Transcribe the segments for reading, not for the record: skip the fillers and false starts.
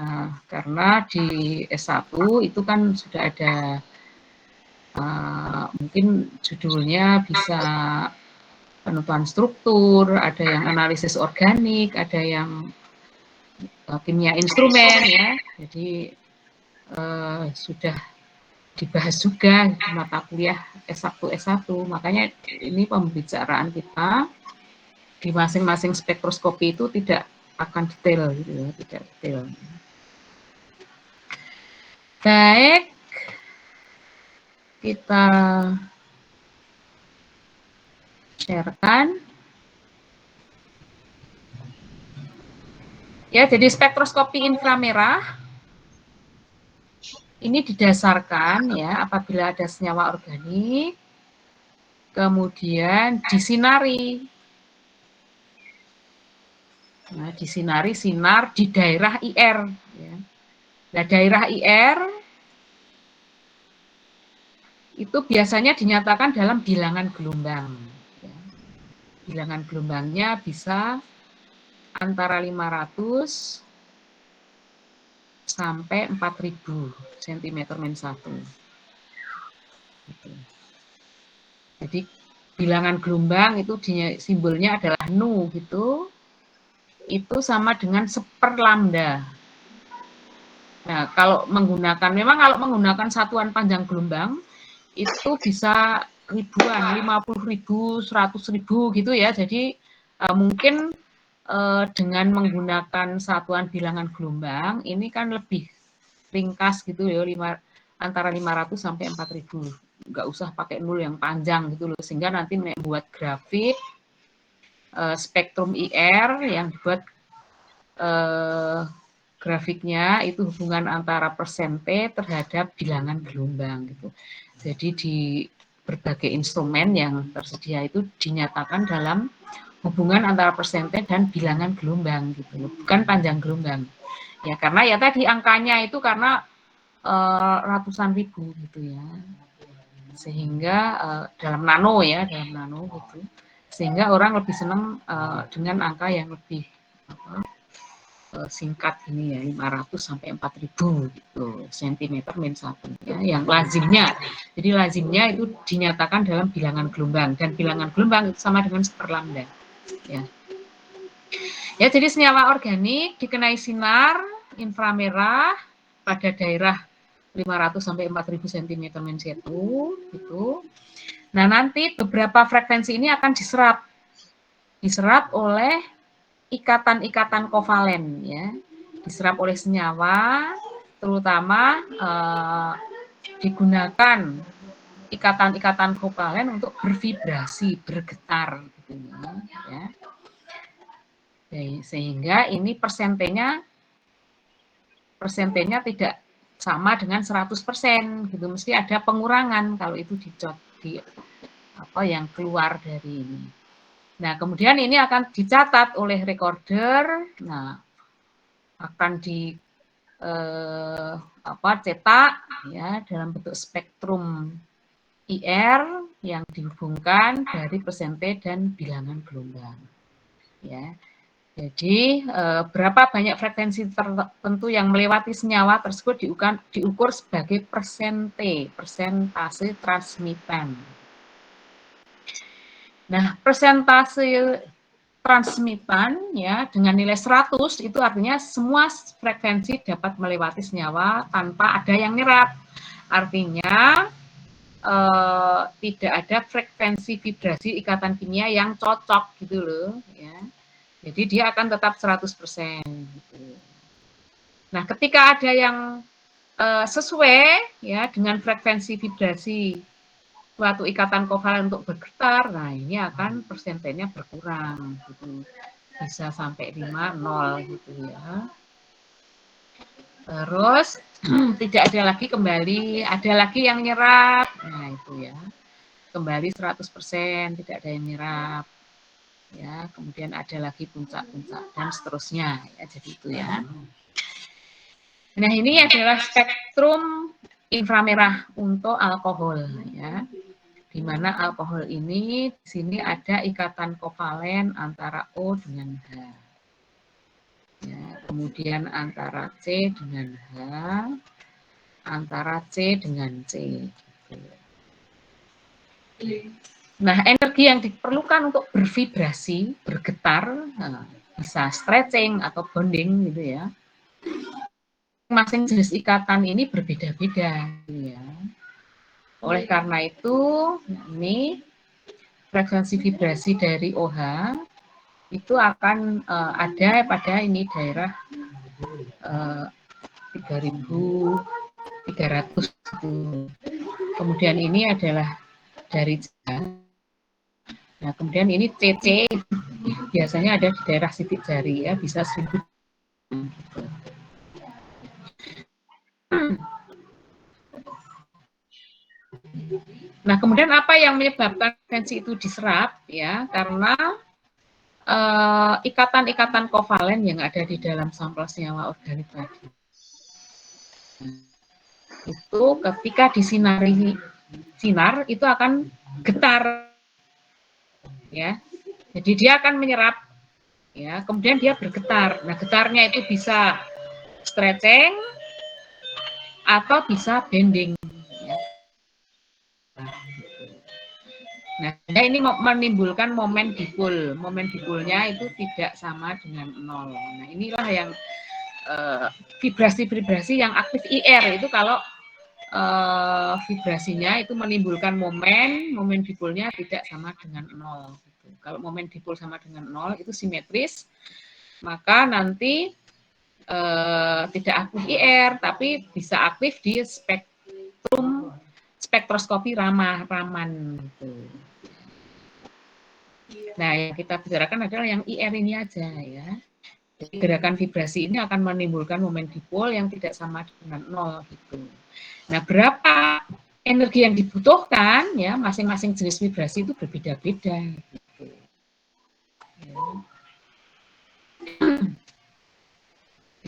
Nah, karena di S1 itu kan sudah ada mungkin judulnya bisa penentuan struktur, ada yang analisis organik, ada yang kimia instrumen ya. Jadi sudah dibahas juga di mata kuliah S1 S1. Makanya ini pembicaraan kita di masing-masing spektroskopi itu tidak akan detail gitu ya, tidak detail. Baik, kita sharekan. Ya, jadi spektroskopi inframerah ini didasarkan ya apabila ada senyawa organik, kemudian disinari. Nah, disinari sinar di daerah IR. Ya. Nah, daerah IR itu biasanya dinyatakan dalam bilangan gelombang. Ya. Bilangan gelombangnya bisa antara 500 sampai 4000 cm-1. Gitu. Jadi bilangan gelombang itu simbolnya adalah nu gitu. Itu sama dengan 1/lambda. Nah, memang kalau menggunakan satuan panjang gelombang itu bisa ribuan, 50.000, 100.000 gitu ya. Jadi mungkin dengan menggunakan satuan bilangan gelombang ini kan lebih ringkas gitu ya, antara 500 sampai 4.000. Nggak usah pakai nul yang panjang gitu loh, sehingga nanti buat grafik spektrum IR yang dibuat grafiknya itu hubungan antara persente terhadap bilangan gelombang gitu. Jadi di berbagai instrumen yang tersedia itu dinyatakan dalam hubungan antara persente dan bilangan gelombang gitu, bukan panjang gelombang. Ya karena ya tadi angkanya itu karena ratusan ribu gitu ya. Sehingga dalam nano gitu. Sehingga orang lebih senang dengan angka yang lebih singkat ini ya, 500 sampai 4000 gitu cm-1 ya, yang lazimnya. Jadi lazimnya itu dinyatakan dalam bilangan gelombang, dan bilangan gelombang itu sama dengan 1/lambda ya. Ya, jadi senyawa organik dikenai sinar inframerah pada daerah 500 sampai 4000 cm-1 gitu. Nah, nanti beberapa frekuensi ini akan diserap oleh ikatan-ikatan kovalen ya. Diserap oleh senyawa, terutama digunakan ikatan-ikatan kovalen untuk bervibrasi, bergetar gitu ya. Sehingga ini persentenya tidak sama dengan 100% gitu, mesti ada pengurangan kalau itu yang keluar dari ini. Nah, kemudian ini akan dicatat oleh recorder. Nah, akan cetak ya dalam bentuk spektrum IR yang dihubungkan dari persente dan bilangan gelombang. Ya. Jadi berapa banyak frekuensi tertentu yang melewati senyawa tersebut diukur sebagai persentase transmitan. Nah, persentase transmitan ya dengan nilai 100 itu artinya semua frekuensi dapat melewati senyawa tanpa ada yang nyerap. Artinya tidak ada frekuensi vibrasi ikatan kimia yang cocok gitu loh ya. Jadi dia akan tetap 100% gitu. Nah, ketika ada yang sesuai ya dengan frekuensi vibrasi suatu ikatan kovalen untuk bergetar, nah ini akan persentenya berkurang gitu. Bisa sampai 5, 0 gitu ya. Terus tidak ada lagi kembali, ada lagi yang nyerap. Nah, itu ya. Kembali 100%, tidak ada yang nyerap. Ya, kemudian ada lagi puncak-puncak dan seterusnya ya, jadi itu ya. Nah, ini adalah spektrum inframerah untuk alkohol ya. Di mana alkohol ini di sini ada ikatan kovalen antara O dengan H. Ya, kemudian antara C dengan H, antara C dengan C. Nah, energi yang diperlukan untuk bervibrasi, bergetar, bisa stretching atau bonding gitu ya. Masing-masing jenis ikatan ini berbeda-beda ya. Oleh karena itu, ini frekuensi vibrasi dari OH itu akan ada pada ini daerah 3.300. Kemudian ini adalah dari C. Nah, kemudian ini CC biasanya ada di daerah sidik jari ya, bisa 1000. Nah, kemudian apa yang menyebabkan frekuensi itu diserap ya? Karena ikatan-ikatan kovalen yang ada di dalam sampel senyawa organik tadi. Itu ketika disinari sinar itu akan getar ya. Jadi dia akan menyerap ya, kemudian dia bergetar. Nah, getarnya itu bisa stretching atau bisa bending ya. Nah, ini menimbulkan momen dipol. Momen dipolnya itu tidak sama dengan 0. Nah, inilah yang vibrasi-vibrasi yang aktif IR itu kalau vibrasinya itu menimbulkan momen dipolnya tidak sama dengan 0. Kalau momen dipol sama dengan 0 itu simetris, maka nanti tidak aktif IR, tapi bisa aktif di spektroskopi Raman. Gitu. Nah, yang kita bicarakan adalah yang IR ini aja ya. Jadi gerakan vibrasi ini akan menimbulkan momen dipol yang tidak sama dengan 0 gitu. Nah, berapa energi yang dibutuhkan ya, masing-masing jenis vibrasi itu berbeda-beda gitu. Ya.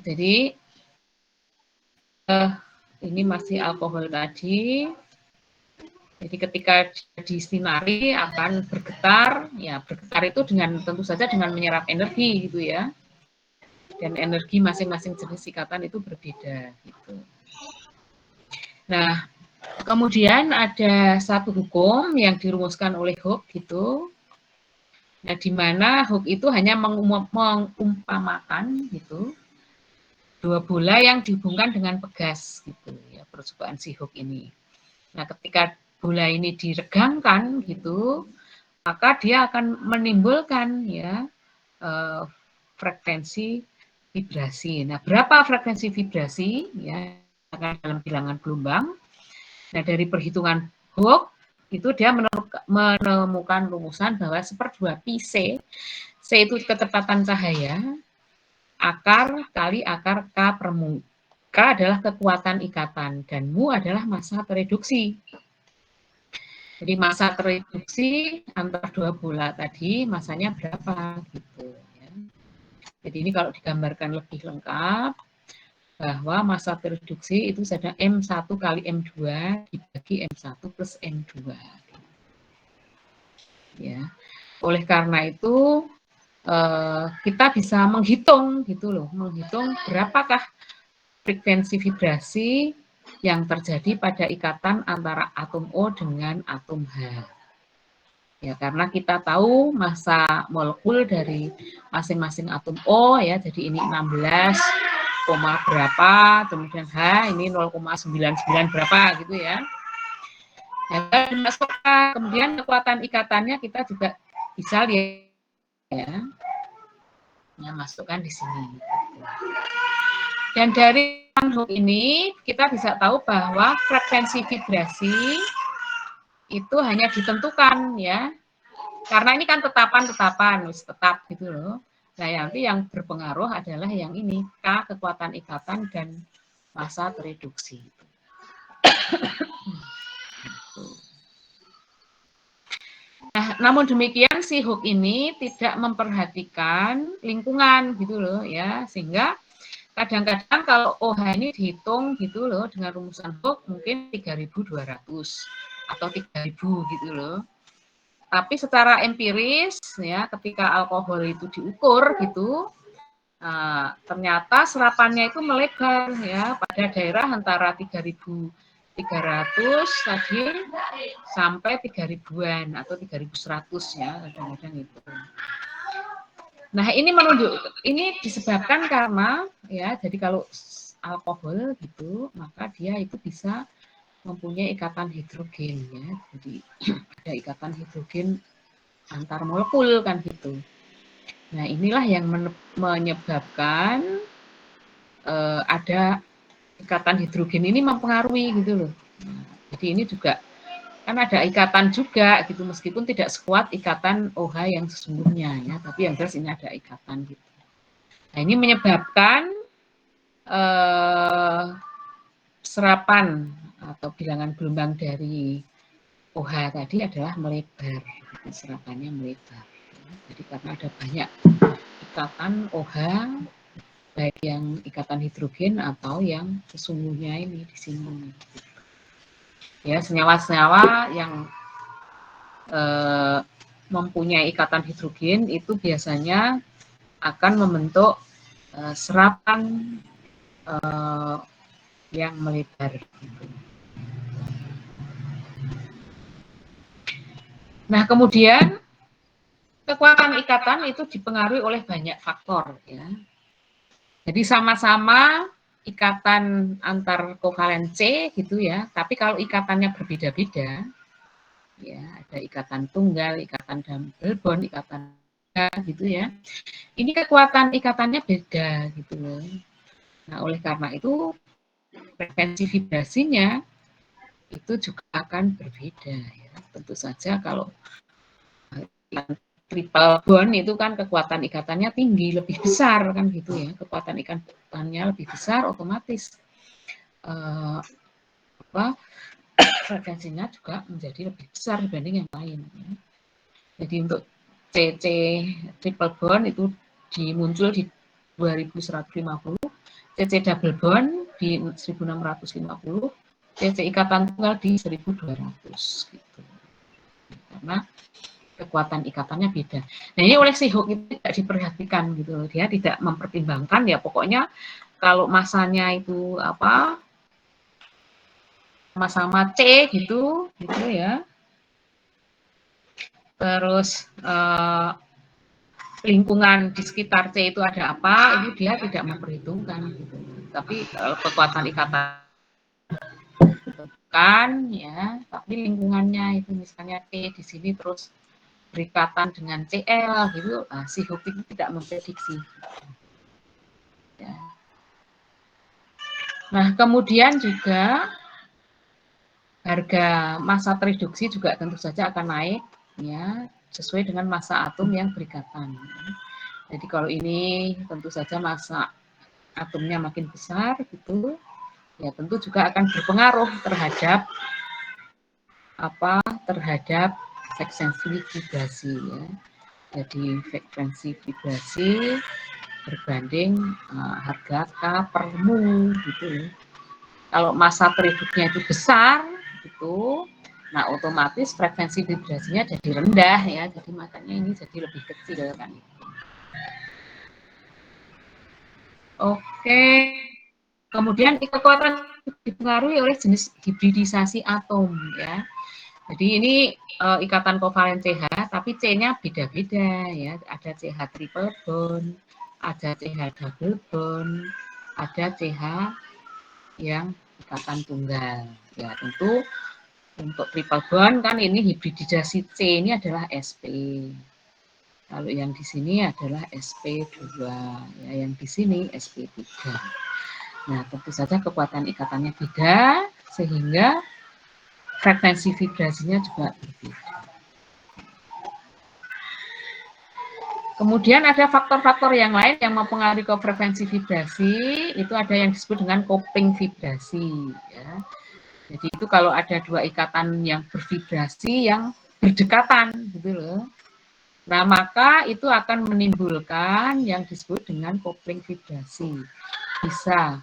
Jadi ini masih alkohol tadi. Jadi ketika disinari akan bergetar, ya bergetar itu dengan tentu saja dengan menyerap energi gitu ya. Dan energi masing-masing jenis ikatan itu berbeda gitu. Nah, kemudian ada satu hukum yang dirumuskan oleh Hooke gitu. Nah, di mana Hooke itu hanya mengumpamakan gitu dua bola yang dihubungkan dengan pegas gitu ya, percobaan si Hooke ini. Nah, ketika bola ini diregangkan gitu, maka dia akan menimbulkan ya frekuensi vibrasi. Nah, berapa frekuensi vibrasi ya dalam bilangan gelombang? Nah, dari perhitungan Hooke itu dia menemukan rumusan bahwa 1/2 pi C. C itu kecepatan cahaya, akar kali akar K per mu. K adalah kekuatan ikatan dan mu adalah massa tereduksi. Jadi massa tereduksi antara dua bola tadi masanya berapa gitu ya. Jadi ini kalau digambarkan lebih lengkap bahwa massa tereduksi itu ada M1 kali M2 dibagi M1 plus M2. Ya. Oleh karena itu kita bisa menghitung gitu loh, menghitung berapakah frekuensi vibrasi yang terjadi pada ikatan antara atom O dengan atom H. Ya, karena kita tahu massa molekul dari masing-masing atom O ya, jadi ini 16, berapa, kemudian H ini 0,99 berapa gitu ya. Ya, kemudian kekuatan ikatannya kita juga bisa lihat ya, masukkan di sini. Dan dari Hooke ini kita bisa tahu bahwa frekuensi vibrasi itu hanya ditentukan ya, karena ini kan tetapan tetap gitu loh. Nah, nanti yang berpengaruh adalah yang ini K kekuatan ikatan dan massa tereduksi. Nah, namun demikian si Hooke ini tidak memperhatikan lingkungan gitu loh ya, sehingga kadang-kadang kalau OH ini dihitung gitu loh dengan rumusan Hooke mungkin 3.200 atau 3.000 gitu loh. Tapi secara empiris ya ketika alkohol itu diukur gitu, ternyata serapannya itu melebar ya pada daerah antara 3.300 tadi sampai 3.000-an atau 3.100 ya kadang-kadang itu. Nah, ini disebabkan karena ya jadi kalau alkohol gitu, maka dia itu bisa mempunyai ikatan hidrogen ya. Jadi ada ikatan hidrogen antar molekul kan gitu. Nah, inilah yang menyebabkan ada ikatan hidrogen ini mempengaruhi gitu loh. Nah, jadi ini juga kan ada ikatan juga gitu meskipun tidak sekuat ikatan OH yang sesungguhnya ya, tapi yang jelas ini ada ikatan gitu. Nah, ini menyebabkan serapan atau bilangan gelombang dari OH tadi adalah melebar, serapannya melebar. Jadi karena ada banyak ikatan OH, baik yang ikatan hidrogen atau yang sesungguhnya ini di sini. Ya, senyawa-senyawa yang mempunyai ikatan hidrogen itu biasanya akan membentuk serapan yang melebar. Nah, kemudian kekuatan ikatan itu dipengaruhi oleh banyak faktor ya. Jadi sama-sama ikatan antar kovalen C gitu ya, tapi kalau ikatannya berbeda-beda, ya ada ikatan tunggal, ikatan double bond, ikatan gitu ya. Ini kekuatan ikatannya beda gitu loh. Nah, oleh karena itu frekuensi vibrasinya itu juga akan berbeda ya. Tentu saja kalau triple bond itu kan kekuatan ikatannya tinggi, lebih besar kan gitu ya. Kekuatan ikatannya lebih besar, otomatis frekuensinya juga menjadi lebih besar dibanding yang lain. Ya. Jadi untuk CC triple bond itu muncul di 2150, CC double bond di 1650, CC ikatan tunggal di 1200 gitu. Karena kekuatan ikatannya beda. Nah, ini oleh si Hooke itu tidak diperhatikan gitu. Dia tidak mempertimbangkan ya pokoknya kalau masanya itu apa sama-sama C gitu ya. Terus lingkungan di sekitar C itu ada apa, itu dia tidak memperhitungkan gitu. Tapi kekuatan ikatan kan ya, tapi lingkungannya itu misalnya C di sini terus berikatan dengan CL gitu, si Hooke itu tidak memprediksi. Ya. Nah, kemudian juga harga massa tereduksi juga tentu saja akan naik ya sesuai dengan massa atom yang berikatan. Jadi kalau ini tentu saja massa atomnya makin besar gitu, ya tentu juga akan berpengaruh terhadap frekuensi vibrasi ya. Jadi frekuensi vibrasi berbanding harga K per mu gitu. Kalau massa tereduknya itu besar gitu, nah otomatis frekuensi vibrasinya jadi rendah ya, jadi makanya ini jadi lebih kecil kan. Oke, kemudian kekuatan dipengaruhi oleh jenis hibridisasi atom ya. Jadi ini ikatan kovalen CH, tapi C-nya beda-beda ya. Ada CH triple bond, ada CH double bond, ada CH yang ikatan tunggal. Ya tentu untuk triple bond kan ini hibridisasi C ini adalah SP. Kalau yang di sini adalah SP2, ya yang di sini SP3. Nah, tentu saja kekuatan ikatannya beda sehingga frekuensi vibrasinya juga berbeda. Kemudian ada faktor-faktor yang lain yang mempengaruhi ke frekuensi vibrasi, itu ada yang disebut dengan kopling vibrasi. Ya. Jadi itu kalau ada dua ikatan yang bervibrasi yang berdekatan, gitu loh. Nah, maka itu akan menimbulkan yang disebut dengan kopling vibrasi. Bisa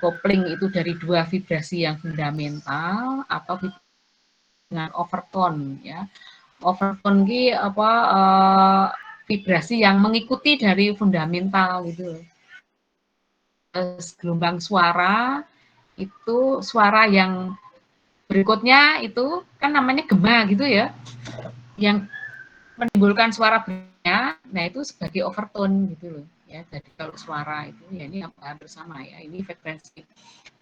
kopling itu dari dua vibrasi yang fundamental atau dengan overtone ya. Overtone ini vibrasi yang mengikuti dari fundamental gitu. Gelombang suara itu suara yang berikutnya itu kan namanya gema gitu ya, yang menimbulkan suara berikutnya, nah itu sebagai overtone gitu loh ya. Jadi kalau suara itu ya ini hampir sama ya, ini frekuensi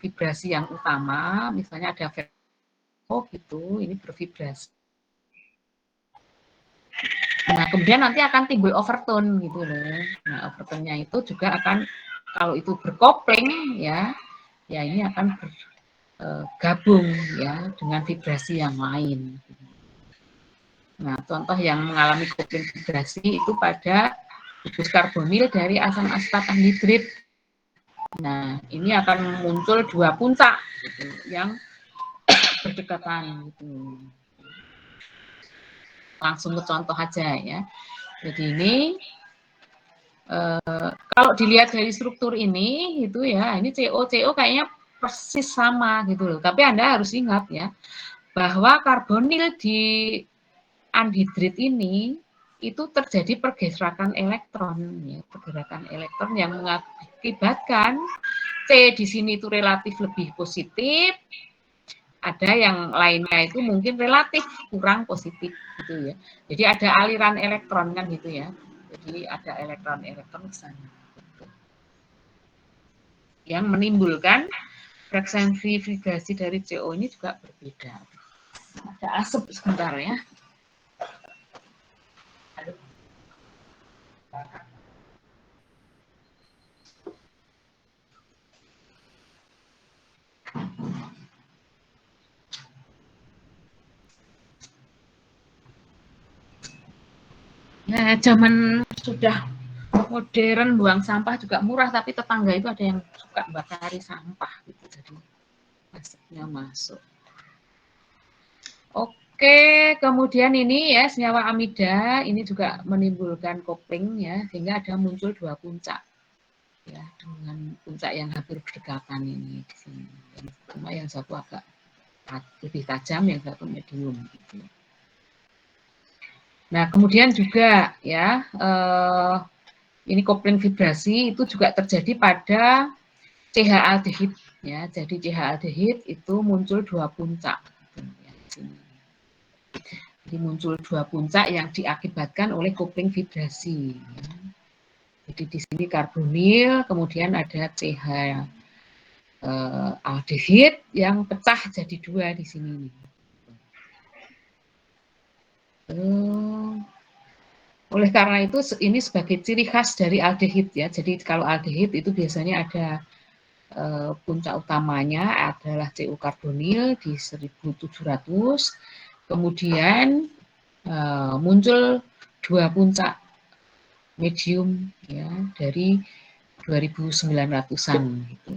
vibrasi yang utama, misalnya ada gitu, ini bervibrasi. Nah, kemudian nanti akan timbul overtone gitu loh. Nah, overtone-nya itu juga akan kalau itu berkopling ya, ya ini akan bergabung ya dengan vibrasi yang lain. Nah, contoh yang mengalami kopling vibrasi itu pada gugus karbonil dari asam asetat anhidrit. Nah, ini akan muncul dua puncak gitu, yang berdekatan gitu. Langsung ke contoh aja ya. Jadi ini kalau dilihat dari struktur ini itu ya, ini CO kayaknya persis sama gitu loh. Tapi Anda harus ingat ya, bahwa karbonil di anhidrit ini itu terjadi pergerakan elektron ya, pergerakan elektron yang mengakibatkan C di sini itu relatif lebih positif, ada yang lainnya itu mungkin relatif kurang positif gitu ya. Jadi ada aliran elektron kan gitu ya. Jadi ada elektron-elektron ke sana. Yang menimbulkan frekuensi vibrasi dari CO ini juga berbeda. Ada asap sebentar ya. Nah, zaman sudah modern, buang sampah juga murah, tapi tetangga itu ada yang suka bakari sampah gitu, jadi asapnya masuk. Oke, kemudian ini ya senyawa amida ini juga menimbulkan kopling ya, sehingga ada muncul dua puncak ya, dengan puncak yang hampir berdekatan ini di sini. Cuma yang satu agak lebih tajam, yang satu medium gitu. Nah, kemudian juga ya ini kopling vibrasi itu juga terjadi pada CH aldehid ya. Jadi CH aldehid itu muncul dua puncak. Jadi muncul dua puncak yang diakibatkan oleh kopling vibrasi. Ya. Jadi di sini karbonil, kemudian ada CH aldehid yang pecah jadi dua di sini. Oleh karena itu ini sebagai ciri khas dari aldehid ya. Jadi kalau aldehid itu biasanya ada puncak utamanya adalah CO karbonil di 1700, kemudian muncul dua puncak medium ya dari 2900-an gitu.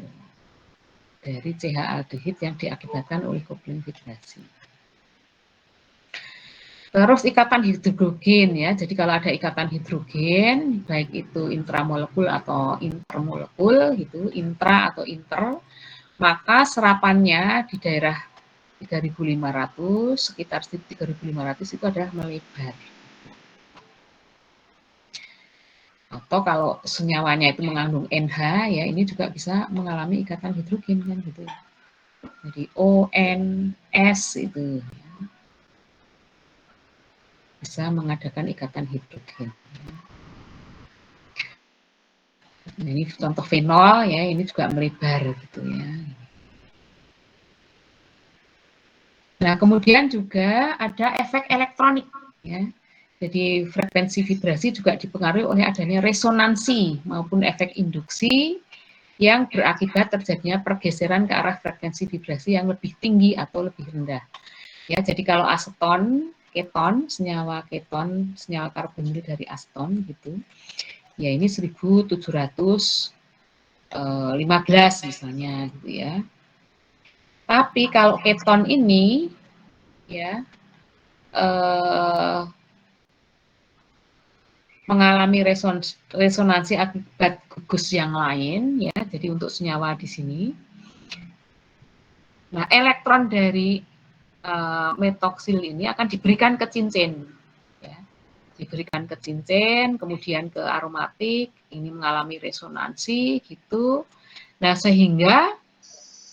Dari CH aldehid yang diakibatkan oleh kopling vibrasi. Terus ikatan hidrogen ya. Jadi kalau ada ikatan hidrogen, baik itu intramolekul atau intermolekul gitu, intra atau inter, maka serapannya di daerah 3500, sekitar 3500 itu adalah melebar. Atau kalau senyawanya itu mengandung NH ya, ini juga bisa mengalami ikatan hidrogen kan gitu. Jadi ONS itu bisa mengadakan ikatan hidrogen. Nah, ini contoh fenol ya, ini juga melebar gitu ya. Nah, kemudian juga ada efek elektronik ya. Jadi frekuensi vibrasi juga dipengaruhi oleh adanya resonansi maupun efek induksi yang berakibat terjadinya pergeseran ke arah frekuensi vibrasi yang lebih tinggi atau lebih rendah. Ya, jadi kalau aseton, keton, senyawa karbonil dari aseton gitu. Ya ini 1715 misalnya gitu ya. Tapi kalau keton ini ya mengalami resonansi akibat gugus yang lain ya. Jadi untuk senyawa di sini. Nah, elektron dari metoksil ini akan diberikan ke cincin ya. diberikan ke cincin, kemudian ke aromatik, ini mengalami resonansi gitu. Nah, sehingga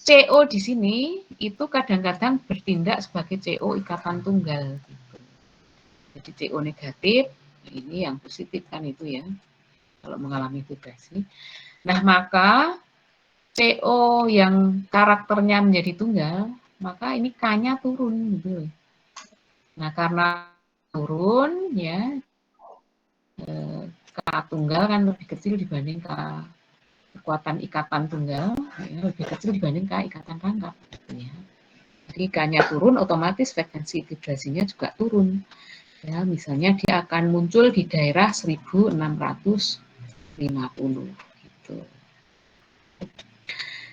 CO di sini itu kadang-kadang bertindak sebagai CO ikatan tunggal. Gitu. Jadi CO negatif, ini yang positif kan itu ya, kalau mengalami vibrasi. Nah, maka CO yang karakternya menjadi tunggal, maka ini K-nya turun gitu. Nah, karena turun ya, K tunggal kan lebih kecil dibanding K kekuatan ikatan tunggal, ya, lebih kecil dibanding K ikatan rangkap. Gitu ya. Jadi K-nya turun, otomatis frekuensi vibrasinya juga turun. Ya, misalnya dia akan muncul di daerah 1650 gitu.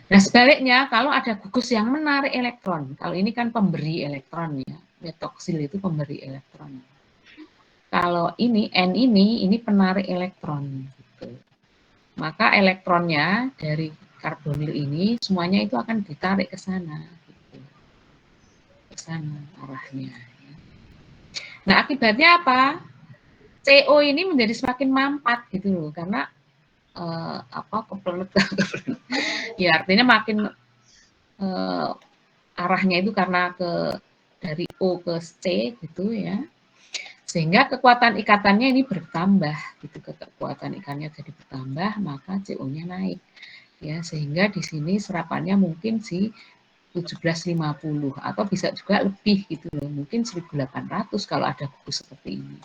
Nah, sebaliknya kalau ada gugus yang menarik elektron, kalau ini kan pemberi elektron ya, metoksil itu pemberi elektron. Kalau ini N ini penarik elektron gitu. Maka elektronnya dari karbonil ini semuanya itu akan ditarik ke sana gitu. Ke sana arahnya. Nah, akibatnya apa? CO ini menjadi semakin mampat gitu loh, karena kepelet ya artinya makin arahnya itu karena dari O ke C gitu ya, sehingga kekuatan ikatannya ini bertambah gitu, kekuatan ikannya jadi bertambah, maka CO-nya naik ya, sehingga di sini serapannya mungkin 1750 atau bisa juga lebih gitu loh, mungkin 1800 kalau ada gugus seperti ini.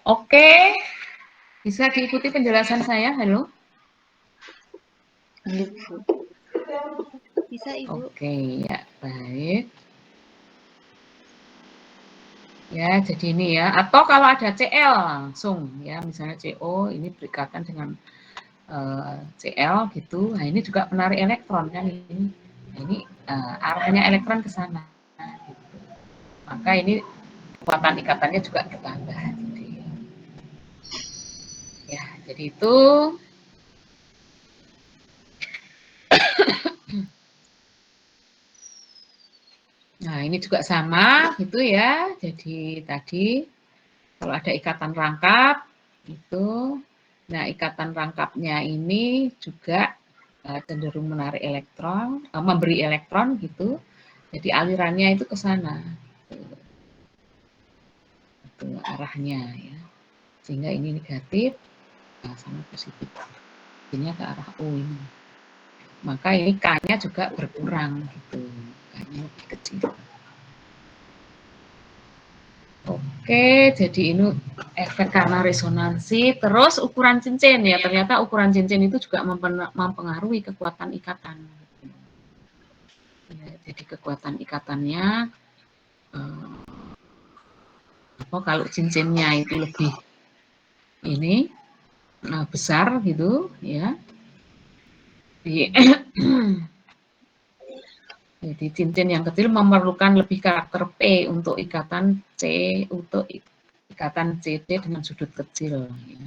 Oke, bisa diikuti penjelasan saya? Halo? Bisa, Ibu. Oke, ya, baik. Ya, jadi ini ya. Atau kalau ada Cl langsung ya, misalnya CO ini berikatan dengan Cl gitu. Nah, ini juga penarik elektron kan ini. Nah, ini arahnya elektron ke sana. Gitu. Maka ini kekuatan ikatannya juga bertambah. Ya, jadi itu nah, ini juga sama gitu ya. Jadi tadi kalau ada ikatan rangkap itu, nah ikatan rangkapnya ini juga cenderung menarik elektron, memberi elektron gitu. Jadi alirannya itu ke sana. Itu arahnya ya. Sehingga ini negatif sama positif. Ini ke arah O ini. Maka ini K-nya juga berkurang gitu. K-nya lebih kecil. Oke, jadi ini efek karena resonansi. Terus ukuran cincin ya, ternyata ukuran cincin itu juga mempengaruhi kekuatan ikatan. Ya, jadi kekuatan ikatannya, kalau cincinnya itu lebih ini besar gitu ya. Jadi cincin yang kecil memerlukan lebih karakter P untuk ikatan C, untuk ikatan CD dengan sudut kecil. Ya.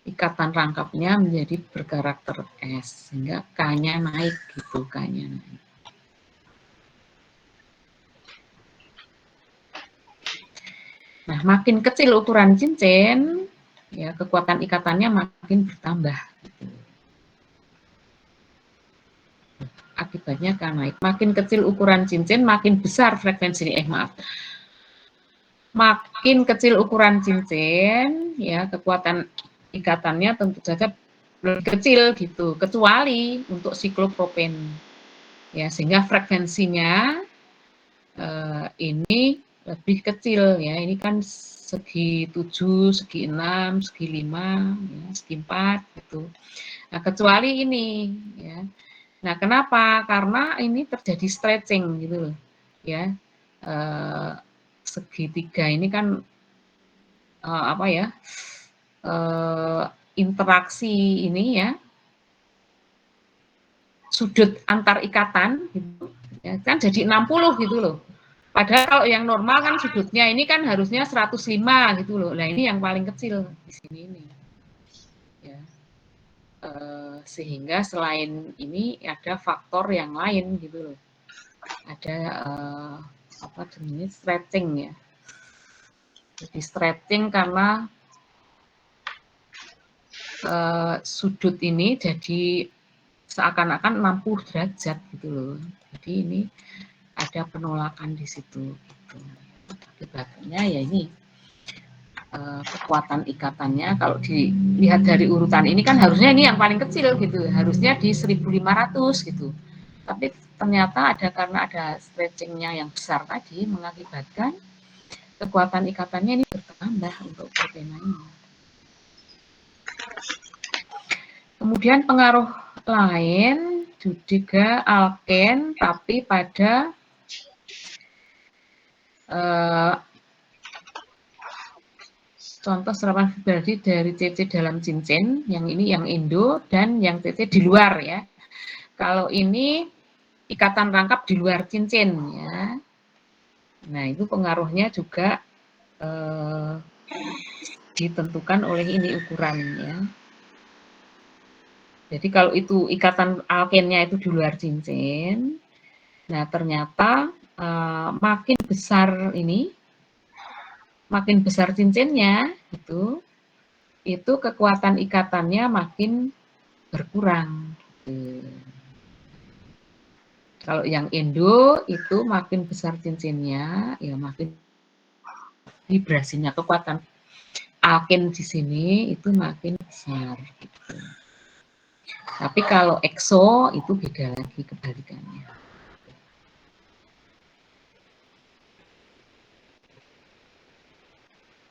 Ikatan rangkapnya menjadi berkarakter S, sehingga K-nya naik gitu, K-nya naik. Nah, makin kecil ukuran cincin, ya kekuatan ikatannya makin bertambah. Gitu. Akibatnya K naik. Makin kecil ukuran cincin, makin besar frekuensi. Makin kecil ukuran cincin, ya kekuatan ikatannya tentu saja lebih kecil gitu, kecuali untuk siklopropen. Ya, sehingga frekuensinya ini lebih kecil ya. Ini kan segi 7, segi 6, segi 5, ya, segi 4 gitu. Nah, kecuali ini ya. Nah, kenapa? Karena ini terjadi stretching gitu loh. Ya. Segitiga ini kan apa ya? Interaksi ini ya. Sudut antar ikatan gitu. Ya, kan jadi 60 gitu loh. Padahal kalau yang normal kan sudutnya ini kan harusnya 105 gitu loh. Nah, ini yang paling kecil di sini ini. Ya. Sehingga selain ini ada faktor yang lain gitu loh. Ada apa jenis stretching ya. Jadi stretching karena sudut ini jadi seakan-akan 60 derajat gitu loh. Jadi ini ada penolakan di situ. Gitu. Akibatnya ya ini kekuatan ikatannya kalau dilihat dari urutan ini kan harusnya ini yang paling kecil gitu, harusnya di 1500 gitu. Tapi ternyata karena ada stretchingnya yang besar tadi mengakibatkan kekuatan ikatannya ini bertambah untuk protein ini. Kemudian pengaruh lain juga alken tapi pada contoh serapan vibrasi dari CC dalam cincin, yang ini yang Indo dan yang CC di luar ya. Kalau ini ikatan rangkap di luar cincin ya. Nah itu pengaruhnya juga ditentukan oleh ini ukurannya. Jadi kalau itu ikatan alkennya itu di luar cincin, nah ternyata makin besar ini, makin besar cincinnya itu kekuatan ikatannya makin berkurang. Gitu. Kalau yang Indo itu makin besar cincinnya, ya makin vibrasinya, kekuatan alken di sini itu makin besar. Gitu. Tapi kalau EXO itu beda lagi kebalikannya.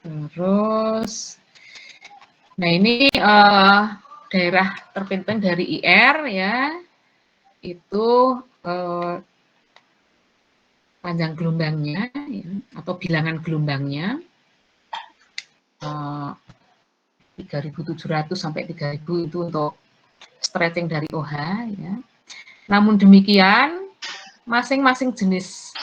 Terus, nah ini daerah terpenting dari IR ya, itu panjang gelombangnya ya, atau bilangan gelombangnya 3.700 sampai 3.000 itu untuk stretching dari OH ya. Namun demikian masing-masing jenis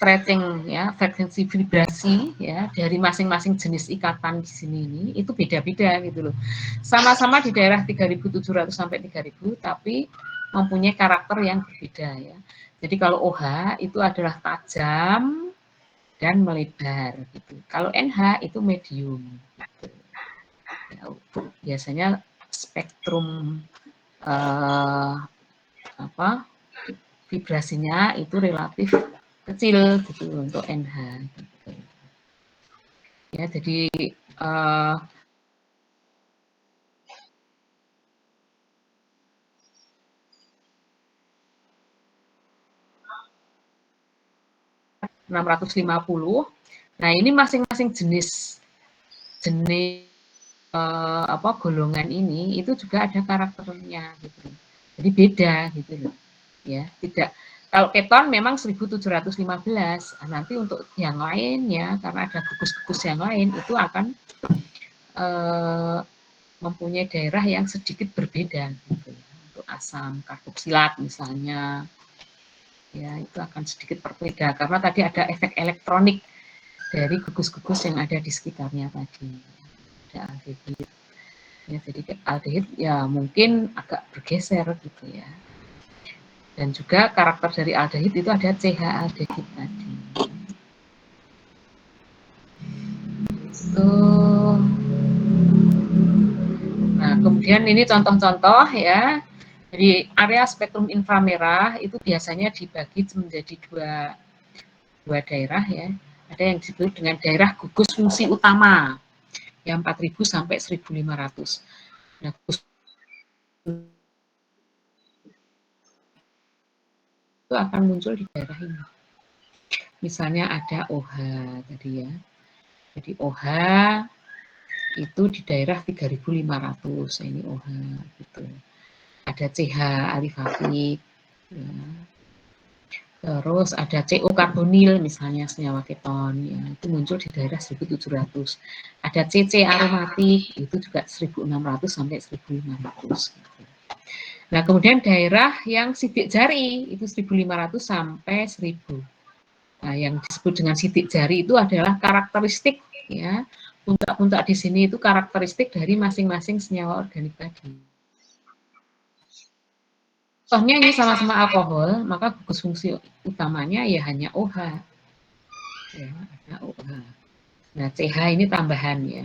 stretching ya, frekuensi vibrasi ya dari masing-masing jenis ikatan di sini ini itu beda-beda gitu loh. Sama-sama di daerah 3.700 sampai 3.000 tapi mempunyai karakter yang berbeda ya. Jadi kalau OH itu adalah tajam dan melebar gitu. Kalau NH itu medium. Gitu. Ya, biasanya spektrum vibrasinya itu relatif kecil gitu untuk NH. Gitu. Ya jadi uh, ...650. Nah ini masing-masing jenis golongan ini itu juga ada karakternya gitu. Jadi beda gitu loh. Ya, tidak kalau keton memang 1715. Nanti untuk yang lain ya karena ada gugus-gugus yang lain itu akan mempunyai daerah yang sedikit berbeda gitu. Untuk asam karboksilat misalnya ya itu akan sedikit berbeda karena tadi ada efek elektronik dari gugus-gugus yang ada di sekitarnya tadi. Ada aldehid. Ya, jadi aldehid ya mungkin agak bergeser gitu ya. Dan juga karakter dari aldehid itu ada CH aldehid tadi. Nah, kemudian ini contoh-contoh ya. Jadi area spektrum inframerah itu biasanya dibagi menjadi dua daerah ya. Ada yang disebut dengan daerah gugus fungsi utama yang 4.000 sampai 1.500. Nah, gugus itu akan muncul di daerah ini. Misalnya ada OH tadi ya. Jadi OH itu di daerah 3.500. Ini OH gitu. Ada CH alifafik. Ya. Terus ada CO karbonil misalnya senyawa keton ya, itu muncul di daerah 1700. Ada CC aromatik itu juga 1600 sampai 1500. Nah, kemudian daerah yang sidik jari itu 1500 sampai 1000. Nah, yang disebut dengan sidik jari itu adalah karakteristik ya. Puntak-puntak di sini itu karakteristik dari masing-masing senyawa organik tadi. Tohnya ini sama-sama alkohol, maka gugus fungsi utamanya ya hanya OH. Ya, ada OH. Nah, CH ini tambahan ya.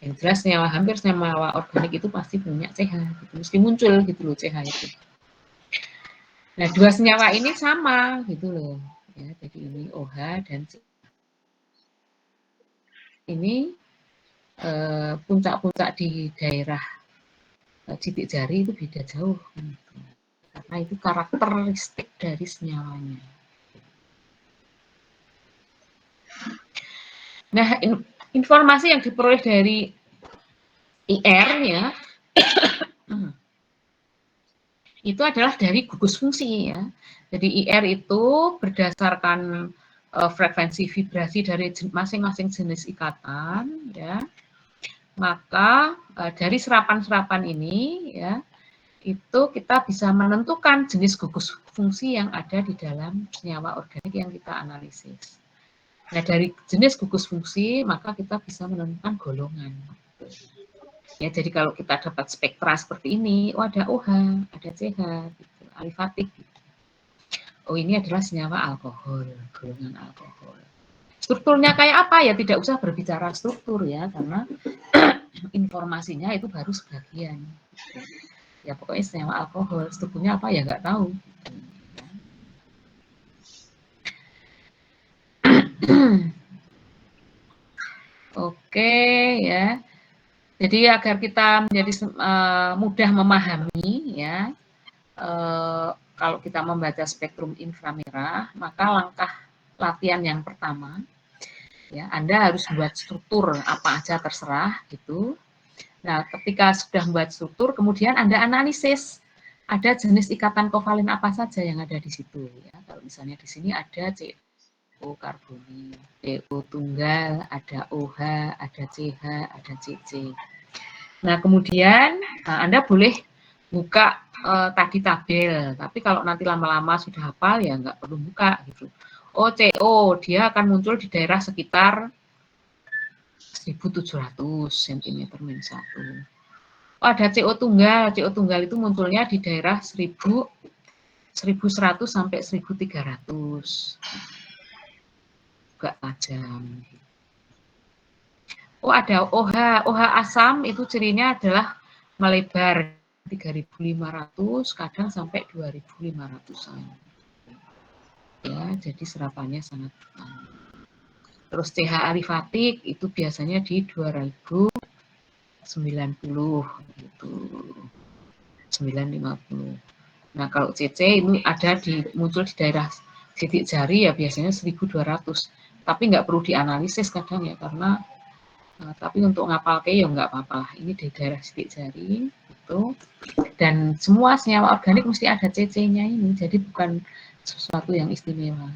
Yang jelas senyawa hampir senyawa organik itu pasti punya CH, gitu. Mesti muncul gitu loh CH itu. Nah, dua senyawa ini sama gitu loh. Ya, jadi ini OH dan CH. Ini puncak-puncak di daerah titik jari itu beda jauh. Gitu. Karena itu karakteristik dari senyawanya. Nah, informasi yang diperoleh dari IR ya, itu adalah dari gugus fungsi ya. Jadi IR itu berdasarkan frekuensi vibrasi dari masing-masing jenis ikatan ya. Maka dari serapan-serapan ini ya, itu kita bisa menentukan jenis gugus fungsi yang ada di dalam senyawa organik yang kita analisis. Nah, dari jenis gugus fungsi, maka kita bisa menentukan golongan. Ya, jadi kalau kita dapat spektra seperti ini, oh ada OH, ada CH, gitu, alifatik. Gitu. Oh, ini adalah senyawa alkohol, golongan alkohol. Strukturnya kayak apa ya? Tidak usah berbicara struktur ya, karena informasinya itu baru sebagian. Ya pokoknya senyawa alkohol, strukturnya apa ya nggak tahu. Oke ya. Jadi agar kita menjadi mudah memahami ya, kalau kita membaca spektrum inframerah, maka langkah latihan yang pertama, ya Anda harus buat struktur apa aja terserah gitu. Nah, ketika sudah membuat struktur, kemudian Anda analisis ada jenis ikatan kovalen apa saja yang ada di situ. Ya. Kalau misalnya di sini ada CO karbonil, CO tunggal, ada OH, ada CH, ada CC. Nah, kemudian Anda boleh buka tadi tabel, tapi kalau nanti lama-lama sudah hafal ya nggak perlu buka gitu. Oh, CO dia akan muncul di daerah sekitar 1700 cm-1. Oh, ada CO tunggal itu munculnya di daerah 1100 sampai 1300. Juga tajam. Oh, ada OH. OH asam itu cirinya adalah melebar 3.500, kadang sampai 2.500-an. Ya, jadi serapannya sangat besar. Terus CH alifatik itu biasanya di 2090 gitu. 950. Nah, kalau CC itu ada muncul di daerah titik jari ya biasanya 1200. Tapi nggak perlu dianalisis kadang ya karena tapi untuk ngapal ke ya nggak apa-apa. Ini di daerah titik jari itu. Dan semua senyawa organik mesti ada CC-nya ini. Jadi bukan sesuatu yang istimewa.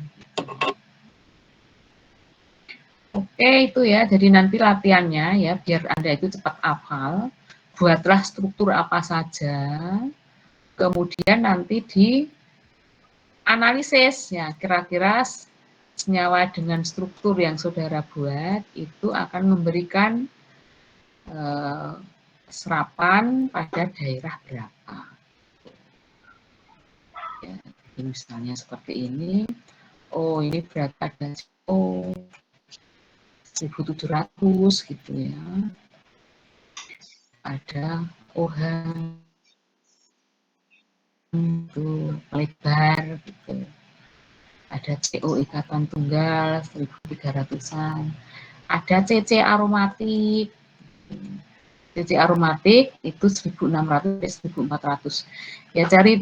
Oke, itu ya. Jadi nanti latihannya ya biar Anda itu cepat hafal. Buatlah struktur apa saja. Kemudian nanti dianalisis ya, kira-kira senyawa dengan struktur yang saudara buat itu akan memberikan serapan pada daerah berapa. Ya, misalnya seperti ini. Oh, ini berarti ada CO 1700 gitu ya. Ada OH itu lebar gitu. Ada CO ikatan tunggal 1300-an. Ada CC aromatik. CC aromatik itu 1600 1400. Ya jadi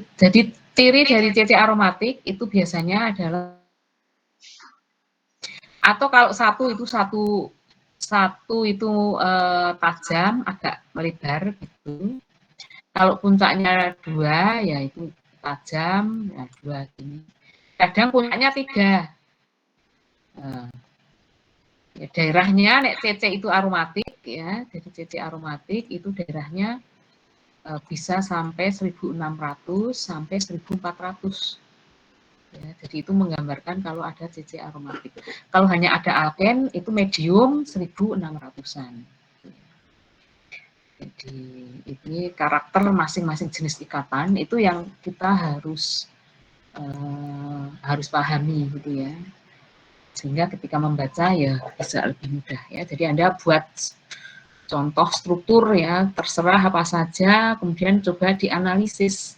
ciri dari CC aromatik itu biasanya adalah atau kalau satu itu tajam agak melebar gitu. Kalau puncaknya 2 ya itu tajam, ya 2 gini. Kadang puncaknya 3. Ya, daerahnya nek CC itu aromatik ya, jadi CC aromatik itu daerahnya bisa sampai 1600 sampai 1400. Ya, jadi itu menggambarkan kalau ada CC aromatik. Kalau hanya ada alken itu medium 1600-an. Jadi ini karakter masing-masing jenis ikatan itu yang kita harus pahami gitu ya. Sehingga ketika membaca ya bisa lebih mudah ya. Jadi Anda buat contoh struktur ya, terserah apa saja, kemudian coba dianalisis.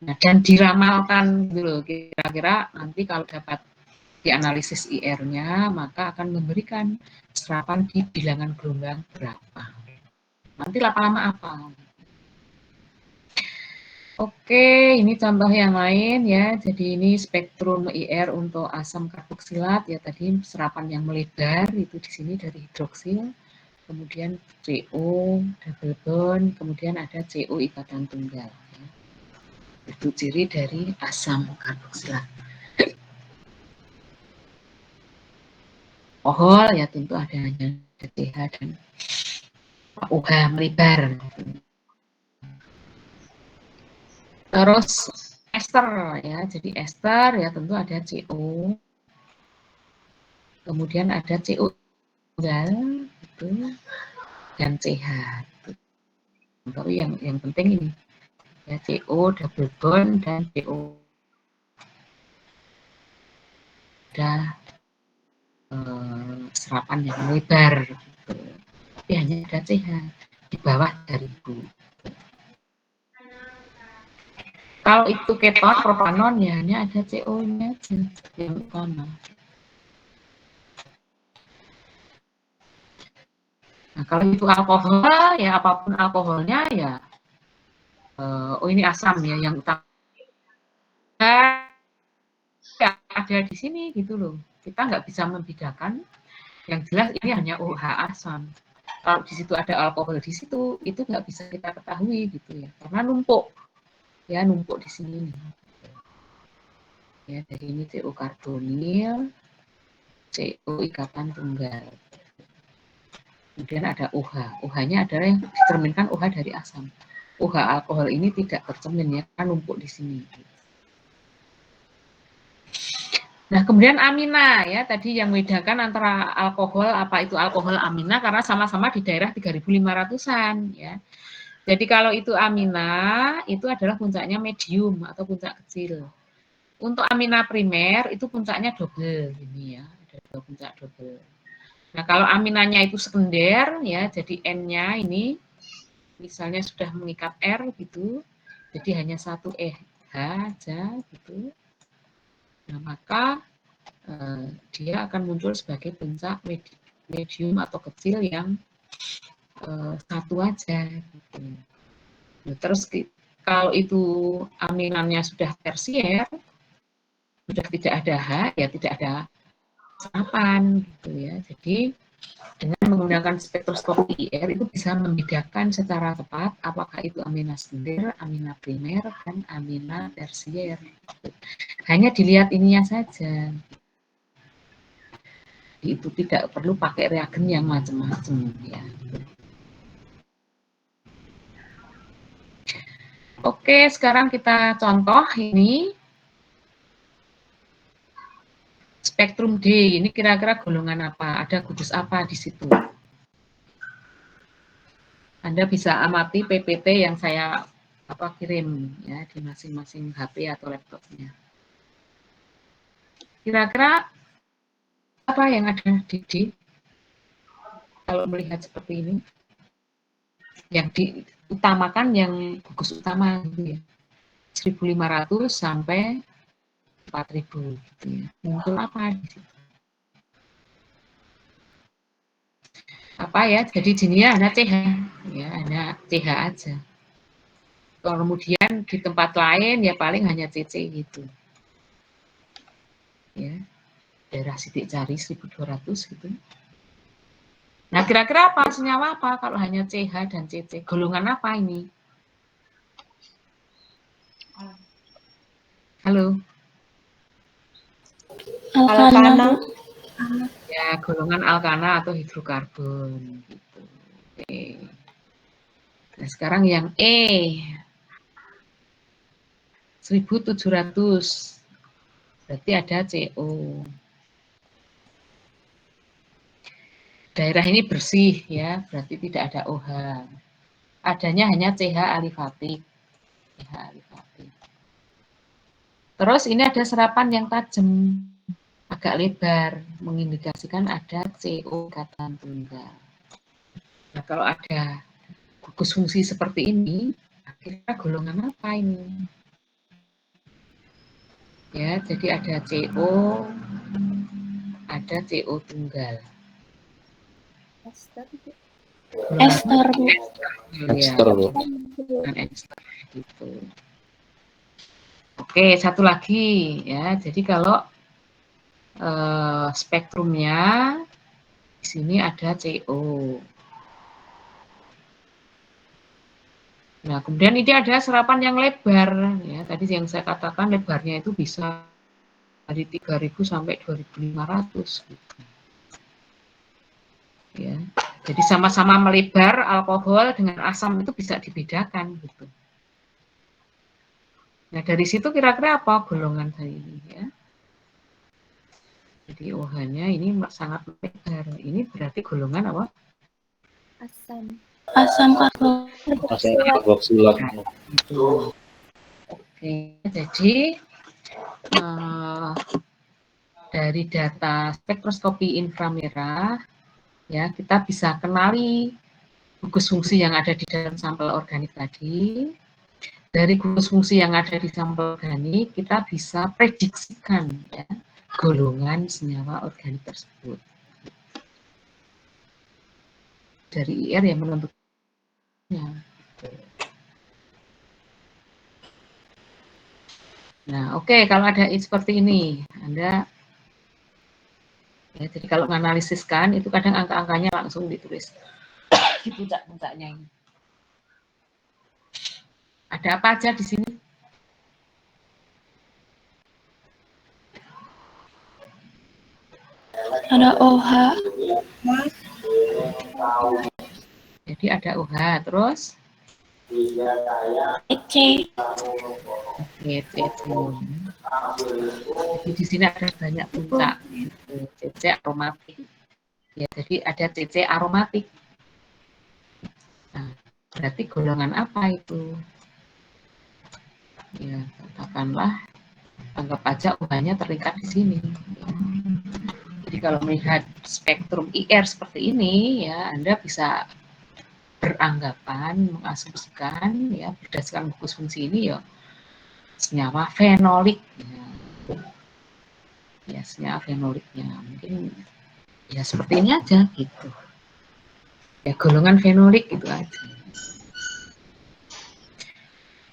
Nah, dan diramalkan gitu loh. Kira-kira nanti kalau dapat dianalisis IR-nya, maka akan memberikan serapan di bilangan gelombang berapa. Nanti lama-lama apa. Oke, ini contoh yang lain ya. Jadi ini spektrum IR untuk asam karboksilat ya, tadi serapan yang melebar itu di sini dari hidroksil, kemudian CO double bond, kemudian ada CO ikatan tunggal. Ya. Itu ciri dari asam karboksilat. Alkohol ya tentu ada CH dan OH melebar. Terus ester ya, jadi ester ya tentu ada CO, kemudian ada CO tunggal gitu, dan CH. Tapi yang penting ini ya CO double bond dan CO ada serapan yang melebar gitu. Tapi hanya ada CH di bawah dari itu. Kalau itu keton propanon ya hanya ada CO-nya aja yang utama. Nah, kalau itu alkohol ya apapun alkoholnya ya oh ini asam ya yang utama ya ada di sini gitu loh. Kita nggak bisa membedakan. Yang jelas ini hanya OH asam. Kalau di situ ada alkohol di situ, itu nggak bisa kita ketahui gitu ya, karena numpuk di sini. Ya, dari ini CO karbonil, CO ikatan tunggal. Kemudian ada OH. OH-nya adalah yang dicerminkan OH dari asam. OH alkohol ini tidak tercermin ya, karena numpuk di sini. Nah, kemudian amina ya, tadi yang membedakan antara alkohol, apa itu alkohol amina, karena sama-sama di daerah 3.500-an ya. Jadi kalau itu amina, itu adalah puncaknya medium atau puncak kecil. Untuk amina primer, itu puncaknya double, ini ya, ada dua puncak double. Nah, kalau aminanya itu sekunder, ya, jadi N-nya ini, misalnya sudah mengikat R gitu, jadi hanya satu H aja gitu. Nah, maka dia akan muncul sebagai puncak medium atau kecil yang satu aja. Gitu. Nah, terus kalau itu aminannya sudah tersier, sudah tidak ada H, ya tidak ada serapan gitu ya. Jadi dengan menggunakan spektroskopi IR itu bisa membedakan secara tepat apakah itu amina sekunder, amina primer, dan amina tersier. Hanya dilihat ininya saja. Itu tidak perlu pakai reagen yang macam-macam ya. Oke, sekarang kita contoh ini spektrum D. Ini kira-kira golongan apa? Ada gugus apa di situ? Anda bisa amati PPT yang saya kirim ya di masing-masing HP atau laptopnya. Kira-kira apa yang ada di D? Kalau melihat seperti ini, yang diutamakan yang gugus utama gitu ya, 1.500 sampai 4.000 gitu ya. Muncul apa di situ? Apa ya? Jadi jenisnya hanya CH, ya hanya CH aja. Kemudian di tempat lain ya paling hanya CC gitu. Ya. Daerah sidik jari 1.200 gitu. Nah, kira-kira apa senyawa apa kalau hanya CH dan CC? Golongan apa ini? Halo. Alkana. Ya, golongan alkana atau hidrokarbon gitu. Oke. Nah, sekarang yang E. 1.700. Berarti ada CO. Daerah ini bersih ya, berarti tidak ada OH. adanya hanya CH alifatik. CH alifatik. Terus ini ada serapan yang tajam, agak lebar, mengindikasikan ada CO ikatan tunggal. Nah, kalau ada gugus fungsi seperti ini, akhirnya golongan apa ini? Ya, jadi ada CO, ada CO tunggal. Ester. Ester, ester gitu. Oke, satu lagi ya. Jadi kalau spektrumnya di sini ada CO. Nah, kemudian ini ada serapan yang lebar ya. Tadi yang saya katakan lebarnya itu bisa dari 3.000 sampai 2.500 gitu. Ya. Jadi sama-sama melebar, alkohol dengan asam itu bisa dibedakan gitu. Nah, dari situ kira-kira apa golongan saya ini ya? Jadi OH-nya ini sangat lebar. Ini berarti golongan apa? Asam karboksilat. Gitu. Oke, jadi dari data spektroskopi inframerah ya kita bisa kenali gugus fungsi yang ada di dalam sampel organik tadi. Dari gugus fungsi yang ada di sampel organik kita bisa prediksikan ya, golongan senyawa organik tersebut. Dari IR yang menentukannya. Nah, oke, kalau ada seperti ini, Anda ya, jadi kalau menganalisiskan itu kadang angka-angkanya langsung ditulis di puncak-puncaknya ini. Ada apa aja di sini? Ada OH. Jadi ada OH, terus C. Oke, CC. Jadi di sini ada banyak puncak, CC aromatik. Ya, jadi ada CC aromatik. Nah, berarti golongan apa itu? Ya, katakanlah anggap aja OH-nya terlihat di sini. Jadi kalau melihat spektrum IR seperti ini, ya Anda bisa beranggapan, mengasumsikan, ya berdasarkan gugus fungsi ini, ya senyawa fenolik. Ya, senyawa fenoliknya mungkin ya seperti ini aja gitu. Ya golongan fenolik itu aja.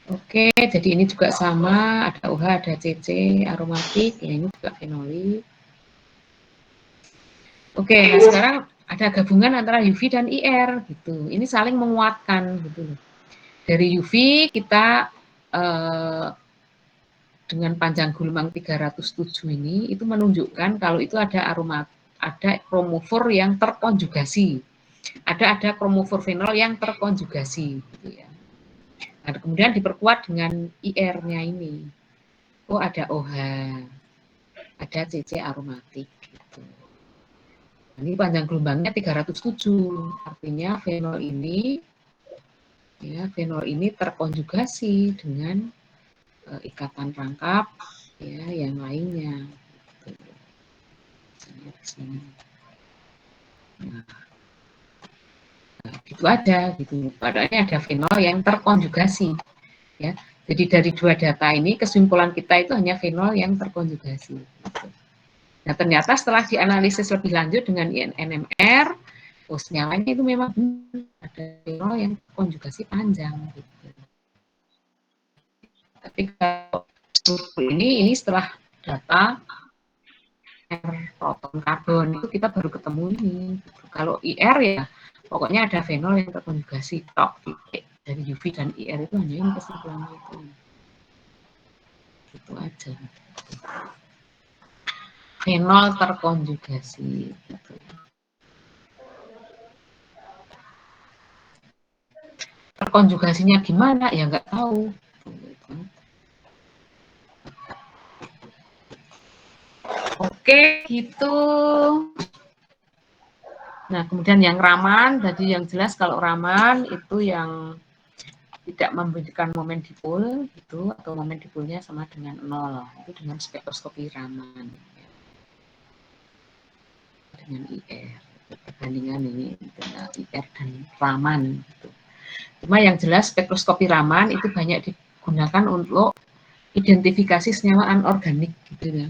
Oke, jadi ini juga sama, ada OH, ada CC, aromatik, ya ini juga fenolik. Oke, nah sekarang ada gabungan antara UV dan IR gitu. Ini saling menguatkan gitu. Dari UV kita dengan panjang gelombang 307 ini itu menunjukkan kalau itu ada kromofor yang terkonjugasi. Ada kromofor fenol yang terkonjugasi gitu ya. Nah, kemudian diperkuat dengan IR-nya ini. Oh, ada OH, ada CC aromatik gitu. Ini panjang gelombangnya 307, artinya fenol ini terkonjugasi dengan ikatan rangkap ya yang lainnya. Gitu. Nah, gitu aja gitu. Padahal ada fenol yang terkonjugasi ya. Jadi dari dua data ini kesimpulan kita itu hanya fenol yang terkonjugasi. Gitu. Nah, ternyata setelah dianalisis lebih lanjut dengan NMR, senyawanya itu memang ada fenol yang konjugasi panjang. Gitu. Tapi kalau ini setelah data proton karbon itu kita baru ketemu ini. Gitu. Kalau IR ya pokoknya ada fenol yang terkonjugasi tok titik. Dari UV dan IR itu hanya ini kesimpulannya itu. Gitu aja. Fenol terkonjugasi. Gitu. Terkonjugasinya gimana? Ya nggak tahu. Oke, gitu. Nah, kemudian yang raman, tadi yang jelas kalau raman itu yang tidak memberikan momen dipol itu atau momen dipolnya sama dengan 0, itu dengan spektroskopi raman dengan IR, perbandingan ini dengan IR dan raman gitu. Cuma yang jelas spektroskopi raman itu banyak digunakan untuk identifikasi senyawa anorganik gitu ya.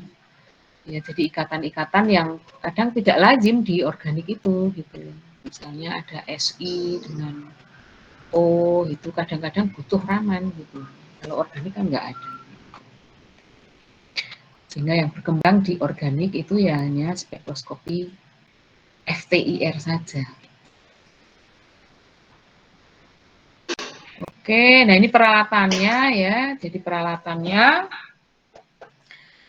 Ya, jadi ikatan-ikatan yang kadang tidak lazim di organik itu gitu. Misalnya ada Si dengan O itu kadang-kadang butuh raman gitu. Kalau organik kan nggak ada. Sehingga yang berkembang di organik itu ya hanya spektroskopi FTIR saja. Oke, nah ini peralatannya ya. Jadi peralatannya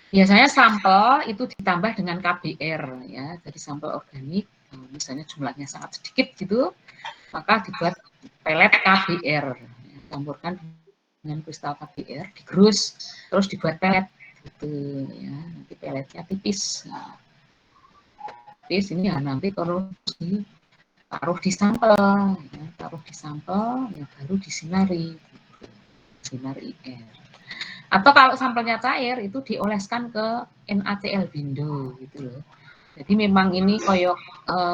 biasanya sampel itu ditambah dengan KBR ya. Jadi sampel organik misalnya jumlahnya sangat sedikit gitu, maka dibuat pelet KBR. Campurkan dengan kristal KBR, digerus, terus dibuat pelet gitu ya. Nanti peletnya tipis. Nah, tipis ini ya nanti terus taruh di sampel, ya, taruh di sampel, ya baru disinari, gitu. Sinar IR. Atau kalau sampelnya cair itu dioleskan ke NaCl bindo gitu loh. Jadi memang ini koyok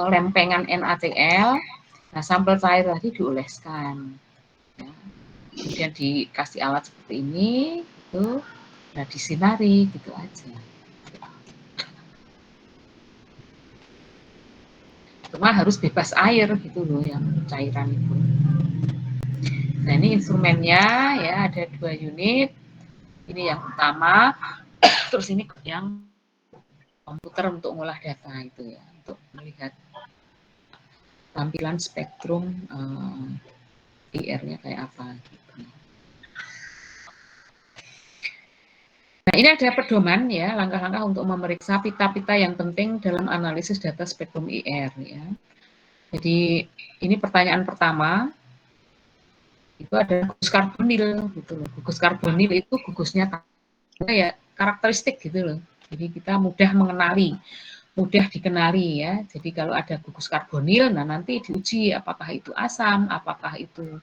lempengan NaCl. Nah, sampel cair tadi dioleskan. Ya. Kemudian dikasih alat seperti ini, gitu. Nah, disinari gitu aja. Cuma harus bebas air gitu loh yang cairan itu. Nah, ini instrumennya ya, ada 2 unit. Ini yang utama, terus ini yang komputer untuk mengolah data itu ya, untuk melihat tampilan spektrum IR-nya kayak apa gitu. Nah, ini ada pedoman ya, langkah-langkah untuk memeriksa pita-pita yang penting dalam analisis data spektrum IR ya. Jadi ini pertanyaan pertama, itu ada gugus karbonil gitu loh. Gugus karbonil itu gugusnya ya karakteristik gitu loh. Jadi kita mudah mengenali, mudah dikenali ya. Jadi kalau ada gugus karbonil, nah nanti diuji apakah itu asam, apakah itu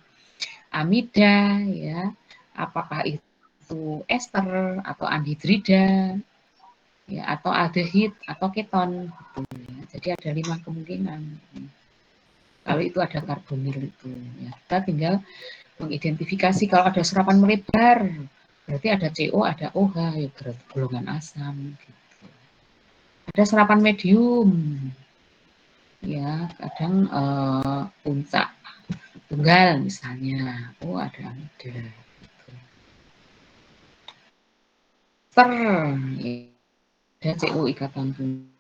amida, ya, apakah itu ester atau anhidrida, ya, atau aldehid atau keton. Gitu, ya. Jadi ada 5 kemungkinan. Kalau itu ada karbonil itu, ya. Kita tinggal mengidentifikasi kalau ada serapan melebar, berarti ada CO, ada OH, ya berarti golongan asam. Gitu. Ada serapan medium, ya kadang puncak tunggal misalnya, oh ada amida. Gitu. Ya, ada CO ikatan tunggal.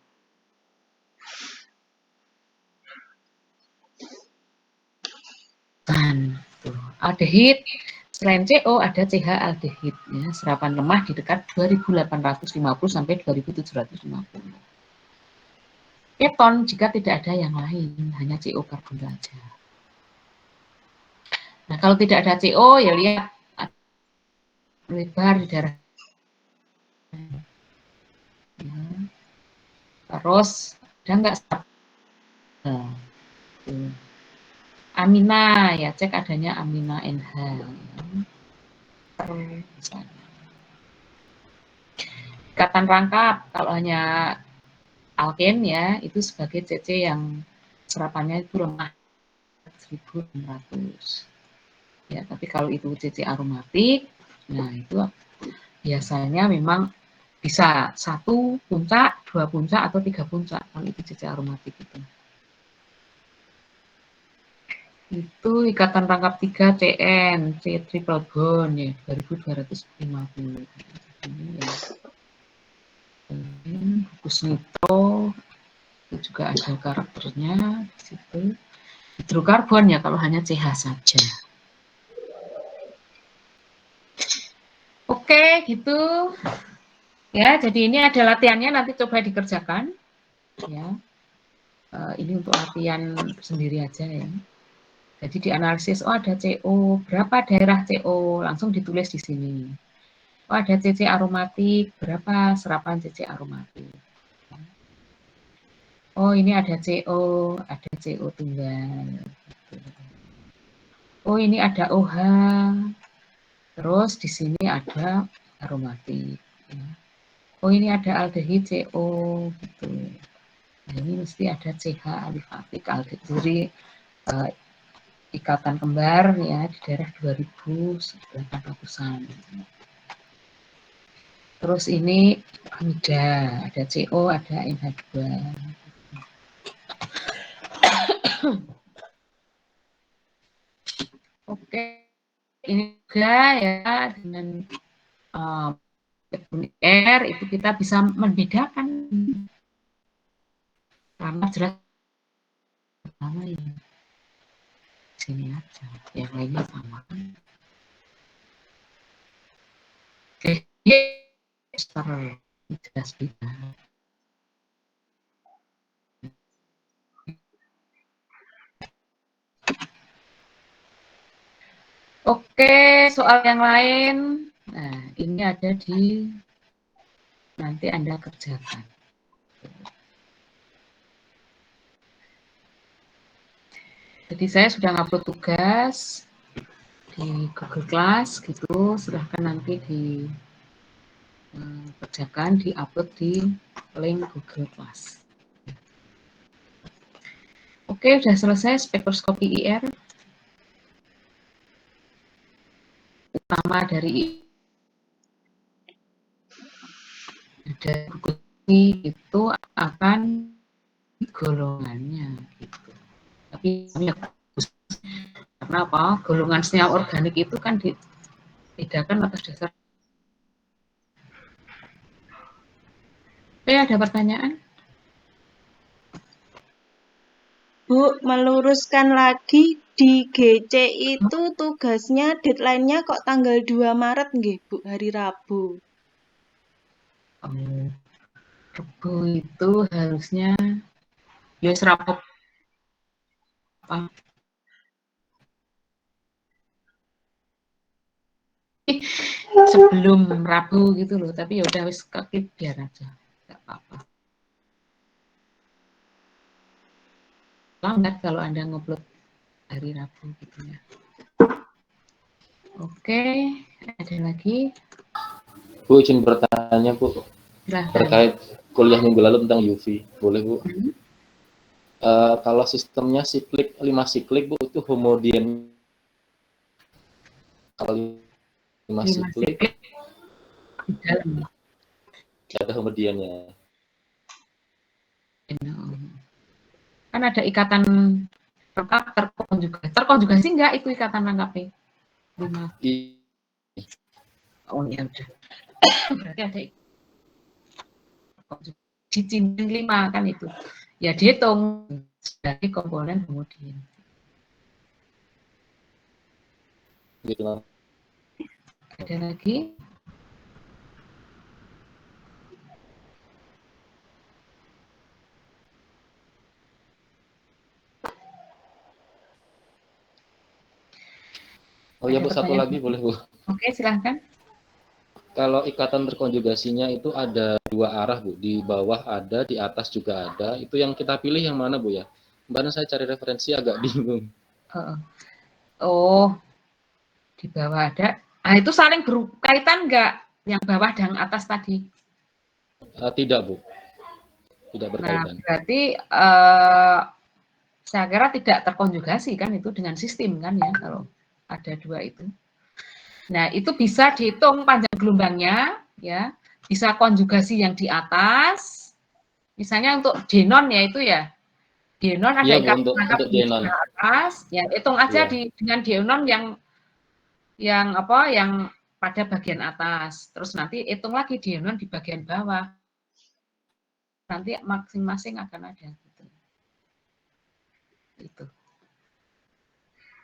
Aldehid, selain CO ada CH aldehid, ya, serapan lemah di dekat 2850 sampai 2750. Keton jika tidak ada yang lain, hanya CO karbon saja. Nah, kalau tidak ada CO, ya lihat lebar di darah. Ya. Terus ada nggak amina, ya cek adanya amina NH. Ya. Ikatan rangkap, kalau hanya alken ya, itu sebagai CC yang serapannya itu lemah 1600. Ya, tapi kalau itu CC aromatik, nah itu biasanya memang bisa 1 puncak, 2 puncak, atau 3 puncak kalau itu CC aromatik itu. Itu ikatan rangkap 3 CN, C triple bond ya, 2250. Ini ya. Gugus nitro itu juga ada karakternya di situ. Hidrokarbon ya kalau hanya CH saja. Oke, gitu. Ya, jadi ini ada latihannya, nanti coba dikerjakan. Ya, ini untuk latihan sendiri aja ya. Jadi dianalisis, oh ada CO, berapa daerah CO, langsung ditulis di sini. Oh ada CC aromatik, berapa serapan CC aromatik. Oh, ini ada CO tunggal. Oh, ini ada OH. Terus di sini ada aromatik. Ya. Oh, ini ada aldehid CO gitu. Nah, ini mesti ada CH alifatik aldehid. Jadi ikatan kembar ya di daerah 2800-an. Terus ini amida, ada CO, ada NH2. Oke, ini juga ya dengan R itu kita bisa membedakan karena jelas sama ini sini aja, yang lainnya sama. Oke, jelas beda. Oke, soal yang lain. Nah, ini ada di nanti Anda kerjakan. Jadi saya sudah ngupload tugas di Google Class gitu, silahkan nanti dikerjakan, diupload di link Google Class. Oke, sudah selesai spektroskopi IR. Utama dari itu akan golongannya gitu. Tapi karena apa? Golongan senyawa organik itu kan dibedakan atas dasar. Oke, ada pertanyaan? Bu, meluruskan lagi di GC itu tugasnya deadline-nya kok tanggal 2 Maret nggih, Bu, hari Rabu. Rabu itu harusnya ya serapot apa? Sebelum Rabu gitu loh, tapi ya udah wis kekip biar aja, nggak apa-apa. Lambat kalau Anda ngupload hari Rabu gitu ya. Oke, ada lagi? Bu, izin bertanya, Bu. Silahkan. Terkait kuliah minggu lalu tentang UV. Boleh, Bu? Kalau sistemnya siklik, 5 siklik, Bu, itu homogen. Kalau 5 siklik, di dalam. ada homodiannya. Kan ada ikatan rangkap terkonjugasi. Terkonjugasi enggak itu ikatan rangkapnya? 5. Oh ya udah. Berarti ada di cincin 5 kan itu. Ya dihitung sebagai komponen homogen. Gitu. Ada lagi? Oh ya, Bu, satu lagi boleh, Bu? Oke, silahkan. Kalau ikatan terkonjugasinya itu ada 2 arah, Bu. Di bawah ada, di atas juga ada. Itu yang kita pilih yang mana, Bu ya? Kemarin saya cari referensi agak bingung. Oh, di bawah ada. Nah, itu saling berkaitan enggak? Yang bawah dan atas tadi? Tidak, Bu. Tidak berkaitan. Nah, berarti saya kira tidak terkonjugasi kan itu dengan sistem kan ya kalau ada 2 itu. Nah, itu bisa dihitung panjang gelombangnya ya, bisa konjugasi yang di atas. Misalnya untuk denon ya itu ya. Denon ada Iya, Bu, ikatan untuk denon. di atas, ya hitung aja dengan denon yang apa yang pada bagian atas. Terus nanti hitung lagi denon di bagian bawah. Nanti masing-masing akan ada gitu. Itu.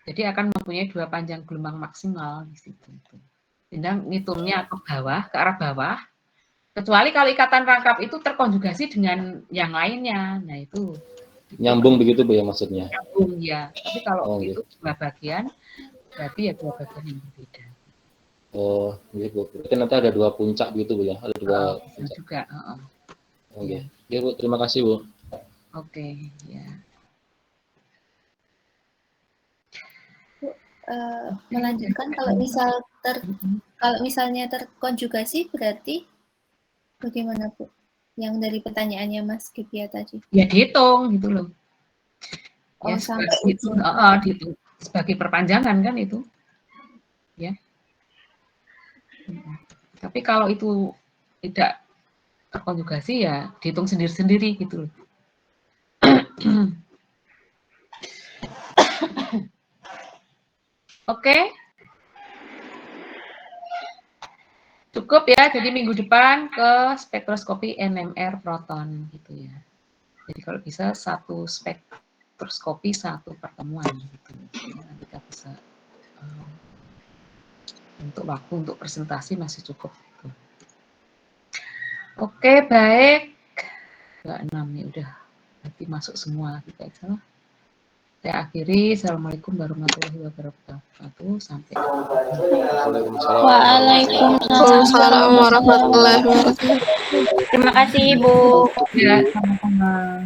Jadi akan mempunyai 2 panjang gelombang maksimal di situ. Sedang ngitungnya ke bawah, ke arah bawah. Kecuali kalau ikatan rangkap itu terkonjugasi dengan yang lainnya. Nah, itu. Nyambung begitu, Bu ya maksudnya? Nyambung ya. Tapi kalau itu 2 bagian, berarti ya 2 bagian yang berbeda. Oh, gitu. Berarti nanti ada 2 puncak gitu, Bu ya? Ada 2 puncak. Juga. Oke. Ya, Bu, terima kasih, Bu. Oke, ya. Melanjutkan kalau misalnya terkonjugasi berarti bagaimana Bu? Yang dari pertanyaannya Mas Gibia tadi. Ya dihitung gitu loh. Ya, sampai itu ujung. dihitung sebagai perpanjangan kan itu. Ya. Tapi kalau itu tidak terkonjugasi ya dihitung sendiri-sendiri gitu loh. Oke. Cukup ya, jadi minggu depan ke spektroskopi NMR proton gitu ya. Jadi kalau bisa satu spektroskopi satu pertemuan gitu. Ya, nanti kita bisa untuk waktu untuk presentasi masih cukup. Gitu. Oke, baik. Enggak 6 nih udah. Nanti masuk semua kita salah. Saya akhiri. Assalamualaikum warahmatullahi wabarakatuh. Sampai Waalaikumsalam warahmatullahi wabarakatuh. Terima kasih Ibu. ya, sama-sama.